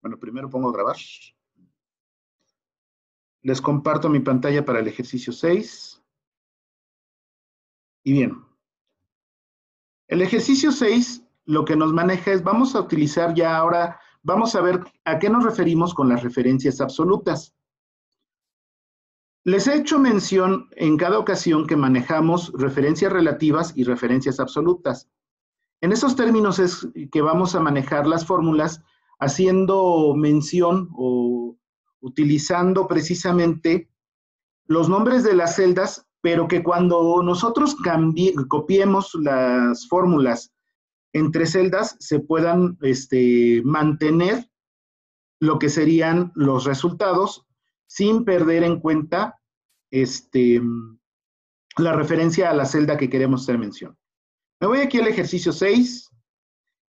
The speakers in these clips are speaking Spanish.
Bueno, primero pongo a grabar. Les comparto mi pantalla para el ejercicio 6. Y bien, el ejercicio 6 lo que nos maneja es, vamos a utilizar ya ahora, vamos a ver a qué nos referimos con las referencias absolutas. Les he hecho mención en cada ocasión que manejamos referencias relativas y referencias absolutas. En esos términos es que vamos a manejar las fórmulas haciendo mención o utilizando precisamente los nombres de las celdas, pero que cuando nosotros copiemos las fórmulas entre celdas se puedan mantener lo que serían los resultados sin perder en cuenta la referencia a la celda que queremos hacer mención. Me voy aquí al ejercicio 6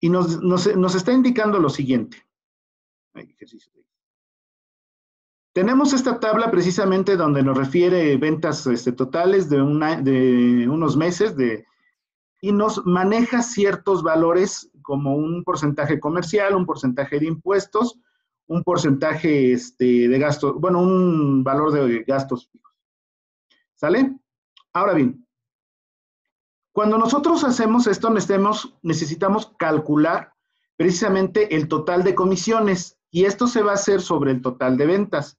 y nos está indicando lo siguiente. Ejercicio 6. Tenemos esta tabla precisamente donde nos refiere ventas totales de unos meses y nos maneja ciertos valores como un porcentaje comercial, un porcentaje de impuestos, un porcentaje de gastos, bueno, un valor de gastos fijos. ¿Sale? Ahora bien, cuando nosotros hacemos esto, necesitamos calcular precisamente el total de comisiones y esto se va a hacer sobre el total de ventas.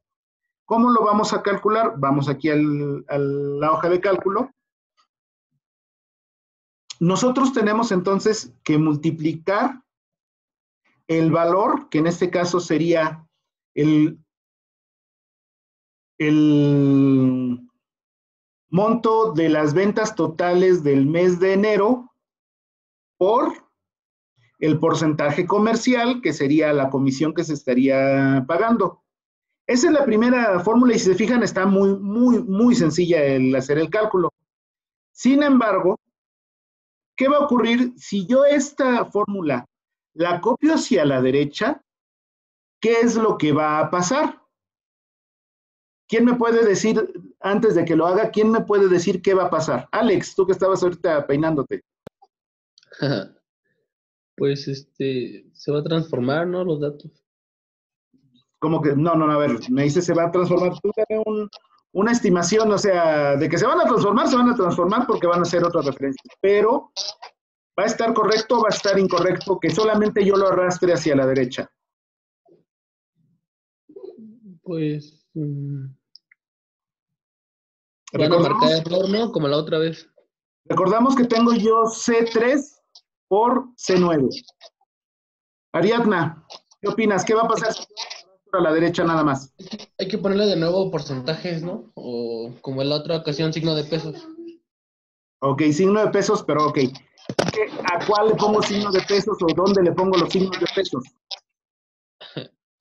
¿Cómo lo vamos a calcular? Vamos aquí a la hoja de cálculo. Nosotros tenemos entonces que multiplicar el valor, que en este caso sería el monto de las ventas totales del mes de enero por el porcentaje comercial, que sería la comisión que se estaría pagando. Esa es la primera fórmula y si se fijan está muy sencilla el hacer el cálculo. Sin embargo, ¿qué va a ocurrir si yo esta fórmula la copio hacia la derecha? ¿Qué es lo que va a pasar? ¿Quién me puede decir, antes de que lo haga, quién me puede decir qué va a pasar? Alex, tú que estabas ahorita peinándote. Pues se va a transformar, ¿no? Los datos. ¿Cómo que? No, a ver, me dice se va a transformar. Tú dame una estimación, o sea, de que se van a transformar porque van a ser otra referencia. Pero, ¿va a estar correcto o va a estar incorrecto que solamente yo lo arrastre hacia la derecha? Pues... van a marcar error, ¿no? Como la otra vez. Recordamos que tengo yo C3 por C9. Ariadna, ¿qué opinas? ¿Qué va a pasar si yo a la derecha nada más? Hay que ponerle de nuevo porcentajes, ¿no? O como en la otra ocasión, signo de pesos. Ok, signo de pesos, pero ok. ¿A cuál le pongo signo de pesos o dónde le pongo los signos de pesos?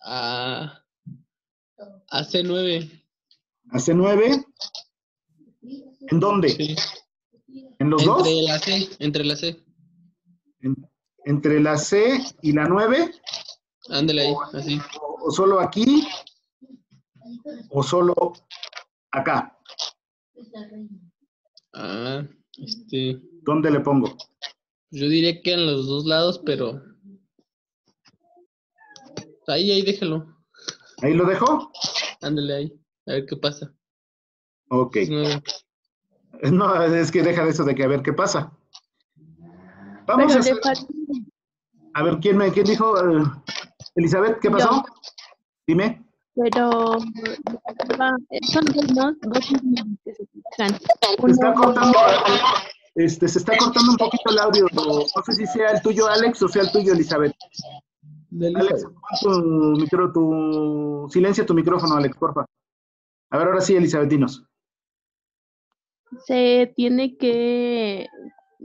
A C9. ¿A C9? ¿En dónde? Sí. ¿En los dos? Entre la C. ¿Entre la C y la 9? Ándale ahí, así. ¿O solo aquí? ¿O solo acá? ¿Dónde le pongo? Yo diría que en los dos lados, pero... Ahí déjalo. ¿Ahí lo dejo? Ándale ahí, a ver qué pasa. Ok. No, es que deja de eso de que a ver qué pasa. Vamos a hacer... A ver, ¿quién dijo? Elizabeth, ¿qué pasó? Yo. Dime. Pero son dos que se fijan. Se está cortando un poquito el audio. No sé si sea el tuyo, Alex, o sea el tuyo, Elizabeth. Alex, silencia tu micrófono, Alex, porfa. A ver, ahora sí, Elizabeth, dinos. Se tiene que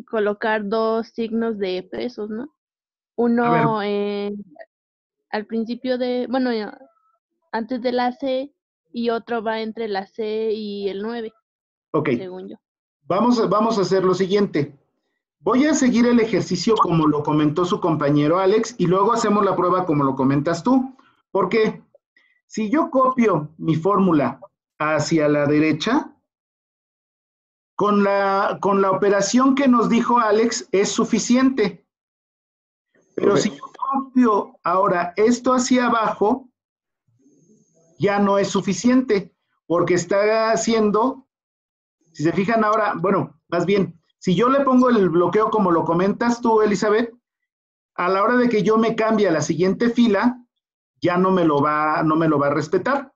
colocar dos signos de pesos, ¿no? Uno al principio antes de la C y otro va entre la C y el 9. Ok. Según yo. Vamos a hacer lo siguiente. Voy a seguir el ejercicio como lo comentó su compañero Alex y luego hacemos la prueba como lo comentas tú. Porque si yo copio mi fórmula hacia la derecha, con la operación que nos dijo Alex es suficiente. Pero si yo copio ahora esto hacia abajo, ya no es suficiente, porque está haciendo, si se fijan ahora, bueno, más bien, si yo le pongo el bloqueo como lo comentas tú, Elizabeth, a la hora de que yo me cambie a la siguiente fila, ya no me lo va a respetar.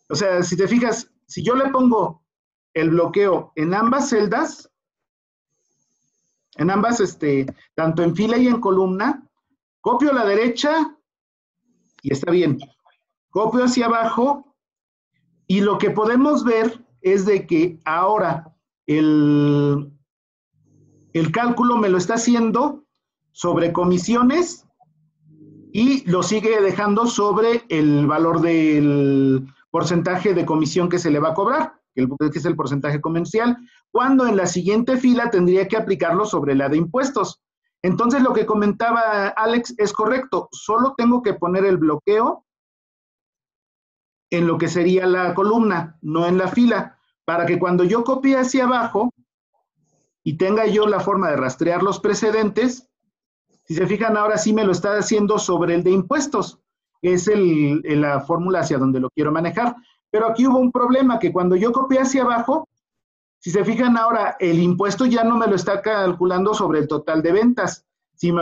O sea, si te fijas, si yo le pongo el bloqueo en ambas celdas, en ambas, tanto en fila y en columna, copio a la derecha y está bien. Copio hacia abajo y lo que podemos ver es de que ahora el cálculo me lo está haciendo sobre comisiones y lo sigue dejando sobre el valor del porcentaje de comisión que se le va a cobrar, que es el porcentaje comercial, cuando en la siguiente fila tendría que aplicarlo sobre la de impuestos. Entonces, lo que comentaba Alex es correcto, solo tengo que poner el bloqueo en lo que sería la columna, no en la fila, para que cuando yo copie hacia abajo y tenga yo la forma de rastrear los precedentes, si se fijan, ahora sí me lo está haciendo sobre el de impuestos. Es la fórmula hacia donde lo quiero manejar. Pero aquí hubo un problema, que cuando yo copié hacia abajo, si se fijan ahora, el impuesto ya no me lo está calculando sobre el total de ventas, sino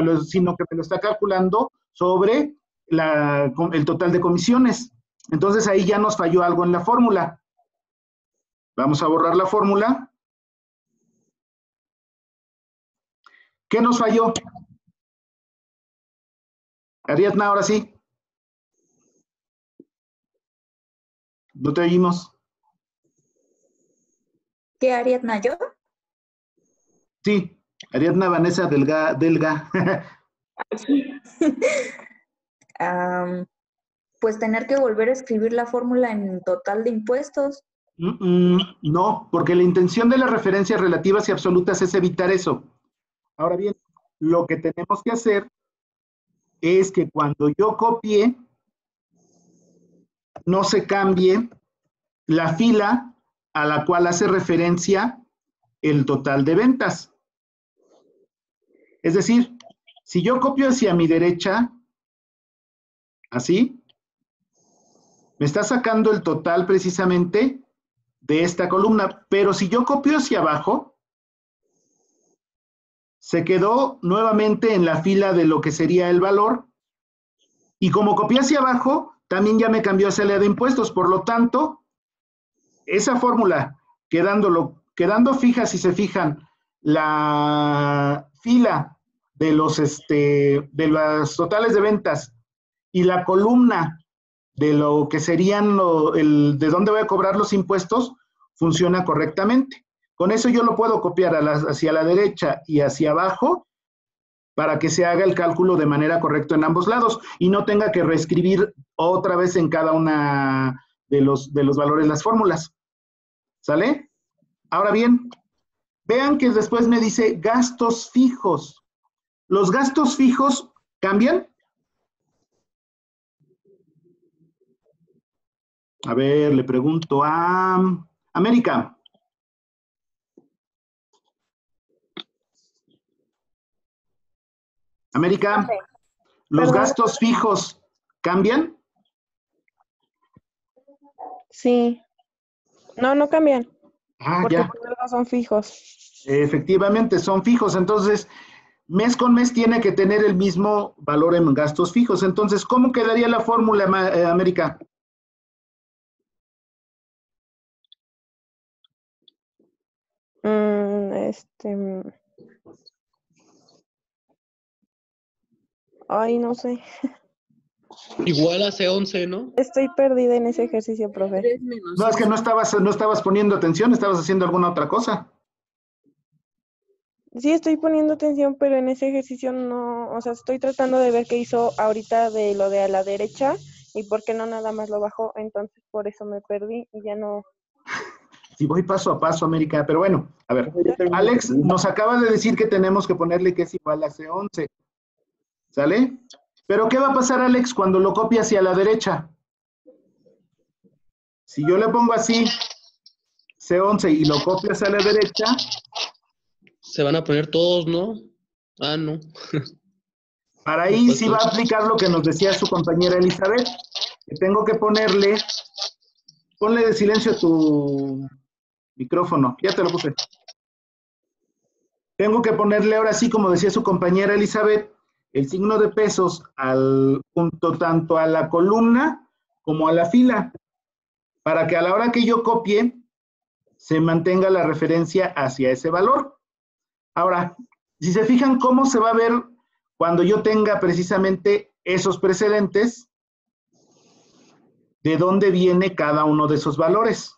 que me lo está calculando sobre el total de comisiones. Entonces ahí ya nos falló algo en la fórmula. Vamos a borrar la fórmula. ¿Qué nos falló? Ariadna, ahora sí. No te oímos. ¿Qué, Ariadna, yo? Sí, Ariadna Vanessa Delga. Pues tener que volver a escribir la fórmula en total de impuestos. No, porque la intención de las referencias relativas y absolutas es evitar eso. Ahora bien, lo que tenemos que hacer es que cuando yo copie, no se cambie la fila a la cual hace referencia el total de ventas. Es decir, si yo copio hacia mi derecha, así, me está sacando el total precisamente de esta columna, pero si yo copio hacia abajo, se quedó nuevamente en la fila de lo que sería el valor, y como copié hacia abajo, también ya me cambió hacia la de impuestos, por lo tanto, esa fórmula, quedando fija, si se fijan, la fila de los totales de ventas y la columna de lo que serían de dónde voy a cobrar los impuestos, funciona correctamente. Con eso yo lo puedo copiar hacia la derecha y hacia abajo para que se haga el cálculo de manera correcta en ambos lados y no tenga que reescribir otra vez en cada una de los valores las fórmulas. ¿Sale? Ahora bien, vean que después me dice gastos fijos. ¿Los gastos fijos cambian? A ver, le pregunto a América. América, ¿los gastos fijos cambian? Sí. No cambian. Porque ya. Son fijos. Efectivamente, son fijos. Entonces, mes con mes tiene que tener el mismo valor en gastos fijos. Entonces, ¿cómo quedaría la fórmula, América? Ay, no sé. Igual hace 11, ¿no? Estoy perdida en ese ejercicio, profe. No, es que no estabas poniendo atención, estabas haciendo alguna otra cosa. Sí, estoy poniendo atención, pero en ese ejercicio no, o sea, estoy tratando de ver qué hizo ahorita de lo de a la derecha y por qué no nada más lo bajó, entonces por eso me perdí y ya no. Sí, voy paso a paso, América, pero bueno, a ver, Alex nos acaba de decir que tenemos que ponerle que es igual a C11, ¿sale? Pero ¿qué va a pasar, Alex, cuando lo copie hacia la derecha? Si yo le pongo así, C11 y lo copio hacia la derecha. Se van a poner todos, ¿no? Ah, no. Para ahí sí va a aplicar lo que nos decía su compañera Elizabeth, que tengo que ponle de silencio tu micrófono, ya te lo puse. Tengo que ponerle ahora sí, como decía su compañera Elizabeth, el signo de pesos junto tanto a la columna como a la fila, para que a la hora que yo copie, se mantenga la referencia hacia ese valor. Ahora, si se fijan cómo se va a ver cuando yo tenga precisamente esos precedentes, de dónde viene cada uno de esos valores.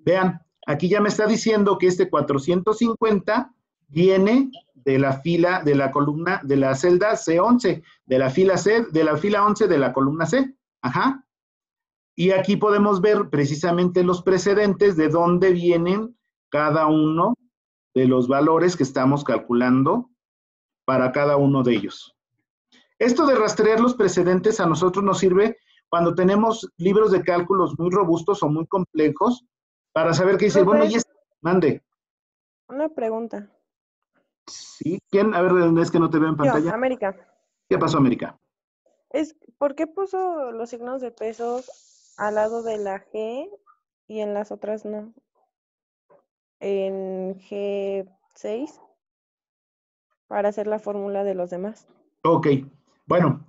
Vean, aquí ya me está diciendo que este 450 viene de la fila, de la columna, de la celda C11, de la fila C, de la fila 11 de la columna C. Ajá. Y aquí podemos ver precisamente los precedentes de dónde vienen cada uno de los valores que estamos calculando para cada uno de ellos. Esto de rastrear los precedentes a nosotros nos sirve cuando tenemos libros de cálculos muy robustos o muy complejos para saber qué dice, bueno, y mande. Una pregunta. Sí, ¿quién? A ver, es que no te veo en pantalla. Yo, América. ¿Qué pasó, América? ¿Por qué puso los signos de pesos al lado de la G y en las otras no? En G6 para hacer la fórmula de los demás. Ok, bueno,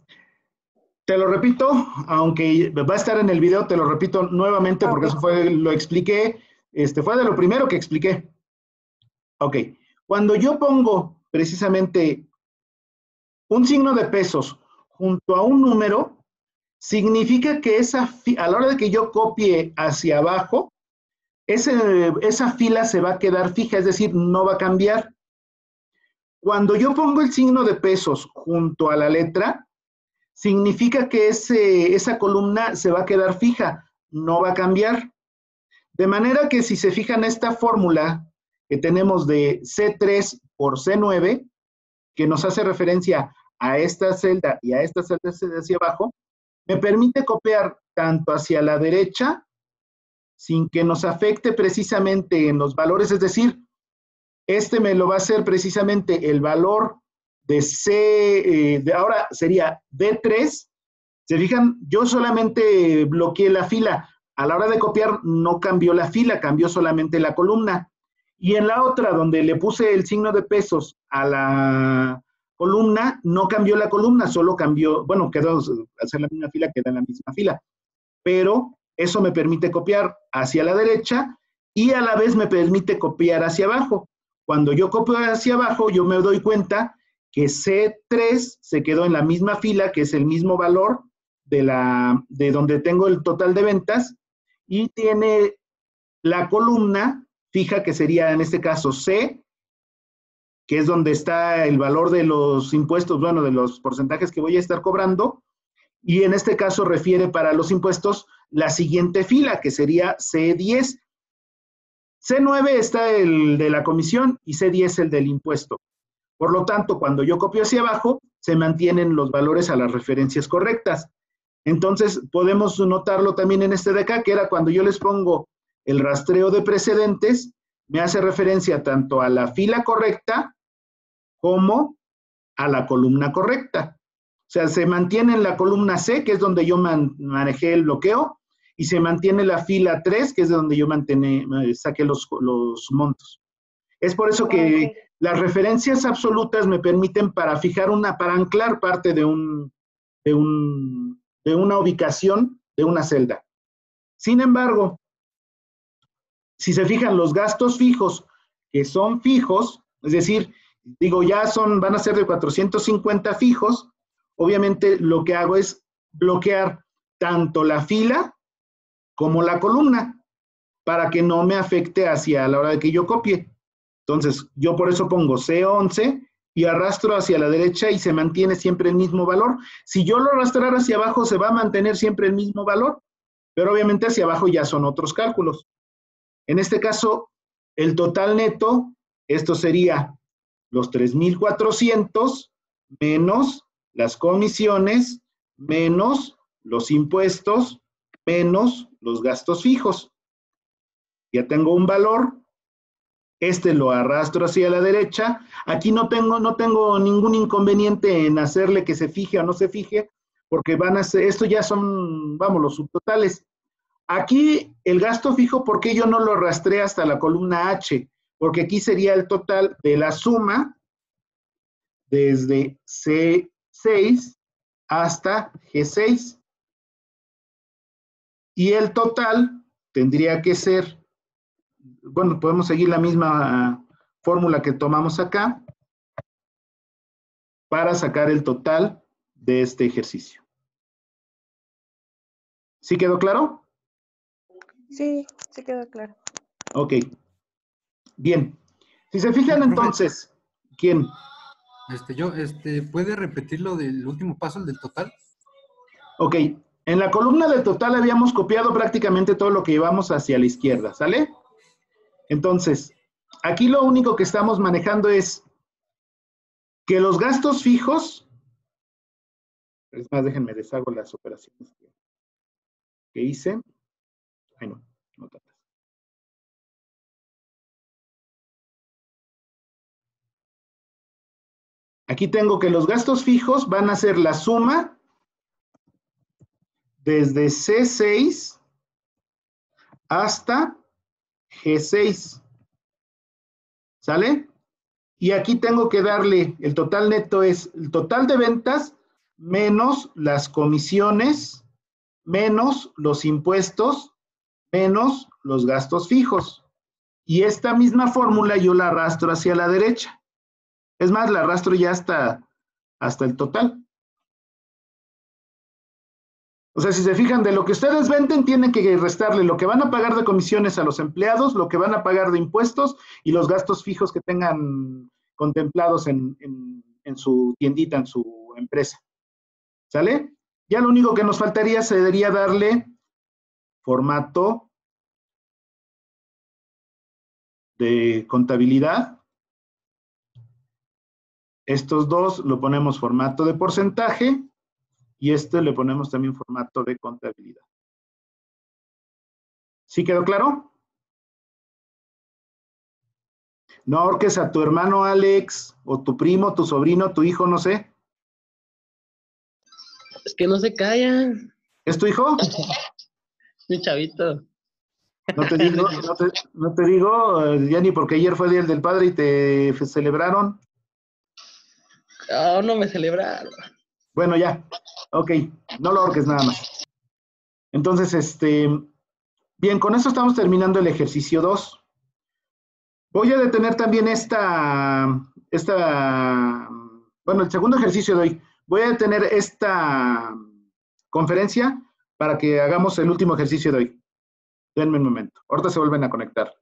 te lo repito, aunque va a estar en el video, te lo repito nuevamente porque eso fue, lo expliqué, fue de lo primero que expliqué. Ok, cuando yo pongo precisamente un signo de pesos junto a un número, significa que a la hora de que yo copie hacia abajo, esa fila se va a quedar fija, es decir, no va a cambiar. Cuando yo pongo el signo de pesos junto a la letra, significa que esa columna se va a quedar fija, no va a cambiar. De manera que si se fijan esta fórmula que tenemos de C3 por C9, que nos hace referencia a esta celda y a esta celda hacia abajo, me permite copiar tanto hacia la derecha sin que nos afecte precisamente en los valores, es decir, me lo va a hacer precisamente el valor de C, ahora sería D3. Se fijan, yo solamente bloqueé la fila. A la hora de copiar no cambió la fila, cambió solamente la columna. Y en la otra, donde le puse el signo de pesos a la columna, no cambió la columna, solo cambió, bueno, quedó, al hacer la misma fila, queda en la misma fila. Pero eso me permite copiar hacia la derecha y a la vez me permite copiar hacia abajo. Cuando yo copio hacia abajo, yo me doy cuenta que C3 se quedó en la misma fila, que es el mismo valor de donde tengo el total de ventas, y tiene la columna fija, que sería en este caso C, que es donde está el valor de los impuestos, bueno, de los porcentajes que voy a estar cobrando, y en este caso refiere para los impuestos la siguiente fila, que sería C10. C9 está el de la comisión y C10 el del impuesto. Por lo tanto, cuando yo copio hacia abajo, se mantienen los valores a las referencias correctas. Entonces, podemos notarlo también en este de acá, que era cuando yo les pongo el rastreo de precedentes, me hace referencia tanto a la fila correcta como a la columna correcta. O sea, se mantiene en la columna C, que es donde yo manejé el bloqueo, y se mantiene la fila 3, que es de donde yo saqué los montos. Es por eso que las referencias absolutas me permiten para anclar parte de una ubicación de una celda. Sin embargo, si se fijan, los gastos fijos, que son fijos, es decir, digo, van a ser de 450 fijos, obviamente lo que hago es bloquear tanto la fila como la columna, para que no me afecte hacia la hora de que yo copie. Entonces, yo por eso pongo C11 y arrastro hacia la derecha y se mantiene siempre el mismo valor. Si yo lo arrastrara hacia abajo, se va a mantener siempre el mismo valor, pero obviamente hacia abajo ya son otros cálculos. En este caso, el total neto, esto sería los 3,400 menos las comisiones, menos los impuestos, menos los gastos fijos. Ya tengo un valor Este lo arrastro hacia la derecha. Aquí no tengo ningún inconveniente en hacerle que se fije o no se fije, porque van a ser, esto ya son, vamos, los subtotales. Aquí el gasto fijo, ¿por qué yo no lo rastré hasta la columna H? Porque aquí sería el total de la suma desde C6 hasta G6. Y el total tendría que ser, bueno, podemos seguir la misma fórmula que tomamos acá para sacar el total de este ejercicio. ¿Sí quedó claro? Sí, sí quedó claro. Ok. Bien. Si se fijan entonces, ¿quién? ¿Puede repetir lo del último paso, el del total? Ok. En la columna del total habíamos copiado prácticamente todo lo que llevamos hacia la izquierda, ¿sale? Entonces, aquí lo único que estamos manejando es que los gastos fijos, es más, déjenme deshago las operaciones que hice. Ay, no tantas. Aquí tengo que los gastos fijos van a ser la suma desde C6 hasta G6. ¿Sale? Y aquí tengo que darle, el total neto es el total de ventas menos las comisiones, menos los impuestos, menos los gastos fijos. Y esta misma fórmula yo la arrastro hacia la derecha. Es más, la arrastro ya hasta el total. O sea, si se fijan, de lo que ustedes venden, tienen que restarle lo que van a pagar de comisiones a los empleados, lo que van a pagar de impuestos y los gastos fijos que tengan contemplados en su tiendita, en su empresa. ¿Sale? Ya lo único que nos faltaría sería darle formato de contabilidad. Estos dos lo ponemos formato de porcentaje y este le ponemos también formato de contabilidad. ¿Sí quedó claro? No ahorques a tu hermano Alex, o tu primo, tu sobrino, tu hijo, no sé. Es que no se callan. ¿Es tu hijo? Mi chavito. No te digo, no te digo, ya ni porque ayer fue Día del Padre y te celebraron. Oh, no me celebraron. Bueno, ya. Ok, no lo ahorques nada más. Entonces, bien, con eso estamos terminando el ejercicio 2. Voy a detener también bueno, el segundo ejercicio de hoy. Voy a detener esta conferencia para que hagamos el último ejercicio de hoy. Denme un momento. Ahorita se vuelven a conectar.